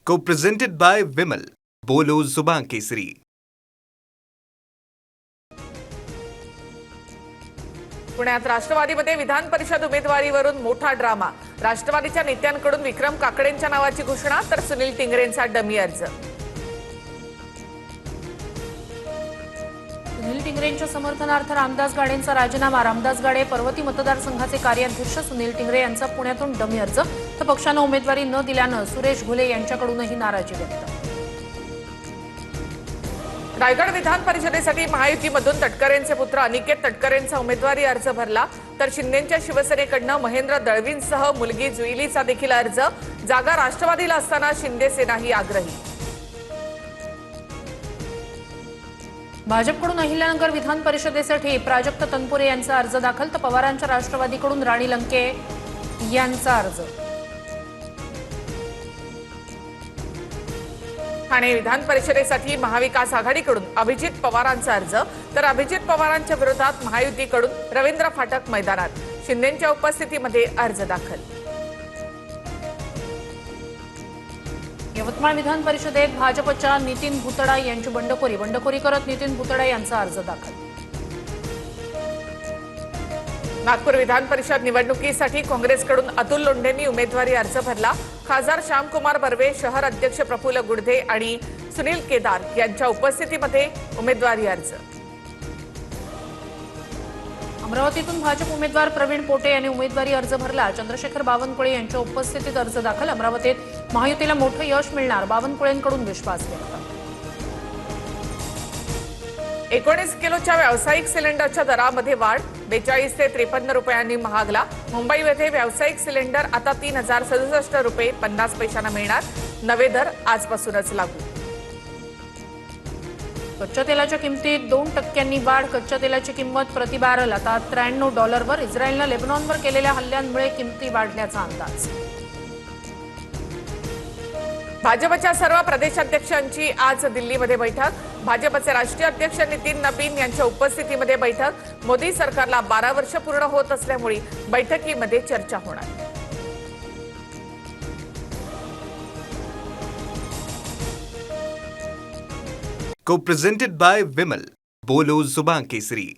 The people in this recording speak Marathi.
Co-presented by Vimal. बोलो जुबान केसरी. पुण्यात राष्ट्रवादीमध्ये विधान परिषद उमेदवारीवरून मोठा ड्रामा. राष्ट्रवादीच्या नेत्यांकडून विक्रम काकडेंच्या नावाची घोषणा तर सुनील टिंगरेंचा डमी अर्ज. सुनील टिंगरेंच्या समर्थनार्थ रामदास गाडेंचा राजीनामा. रामदास गाडे पर्वती मतदारसंघाचे कार्याध्यक्ष. सुनील टिंगरे यांचा पुण्यातून डमी अर्ज. तर पक्षानं उमेदवारी न दिल्यानं सुरेश घुले यांच्याकडूनही नाराजी व्यक्त. रायगड विधान परिषदेसाठी महायुतीमधून तटकरेंचे पुत्र अनिकेत तटकरेंचा उमेदवारी अर्ज भरला. तर शिंदेच्या शिवसेनेकडनं महेंद्र दळवींसह मुलगी जुईलीचा देखील अर्ज. जागा राष्ट्रवादीला असताना शिंदे सेनाही आग्रही. भाजपकडून अहिल्यानगर विधान परिषदेसाठी प्राजक्त तनपुरे यांचा अर्ज दाखल. तर पवारांच्या राष्ट्रवादीकडून राणी लंके यांचा अर्ज. ठाणे विधान परिषदेसाठी महाविकास आघाडीकडून अभिजित पवारांचा अर्ज. तर अभिजित पवारांच्या विरोधात महायुतीकडून रवींद्र फाटक मैदानात. शिंदेच्या उपस्थितीमध्ये अर्ज दाखल. यवतमाळ विधान परिषदेत भाजपच्या नितीन भुतडा यांची बंडखोरी करत नितीन भुतडा यांचा अर्ज दाखल. नागपूर विधान परिषद निवडणुकीसाठी काँग्रेसकडून अतुल लोंढेंनी उमेदवारी अर्ज भरला. खासदार श्यामकुमार बर्वे, शहर अध्यक्ष प्रफुल्ल गुडधे आणि सुनील केदार यांच्या उपस्थितीमध्ये उमेदवारी अर्ज. अमरावतीतून भाजप उमेदवार प्रवीण पोटे यांनी उमेदवारी अर्ज भरला. चंद्रशेखर बावनकुळे यांच्या उपस्थितीत अर्ज दाखल. अमरावतीत महायुतीला मोठं यश मिळणार, बावनकुळेंकडून विश्वास व्यक्त. 19 किलोच्या व्यावसायिक सिलेंडरच्या दरामध्ये वाढ. 42 ते 53 रुपयांनी महागला. मुंबईमध्ये व्यावसायिक सिलेंडर आता 3067 रुपये 50 पैशांना मिळणार. नवे दर आजपासूनच लागू. कच्च्या तेलाच्या किमतीत 2% वाढ. कच्च्या तेलाची किंमत प्रति बॅरल आता $93 इस्रायलनं लेबनॉनवर केलेल्या हल्ल्यांमुळे किमती वाढल्याचा अंदाज. भाजपच्या सर्व प्रदेशाध्यक्षांची आज दिल्लीमध्ये बैठक. भाजपचे राष्ट्रीय अध्यक्ष नितीन नबीन यांच्या उपस्थितीमध्ये बैठक. मोदी सरकारला 12 वर्ष पूर्ण होत असल्यामुळे बैठकीमध्ये चर्चा होणार. Co-presented by Vimal. बोलो जुबान केसरी.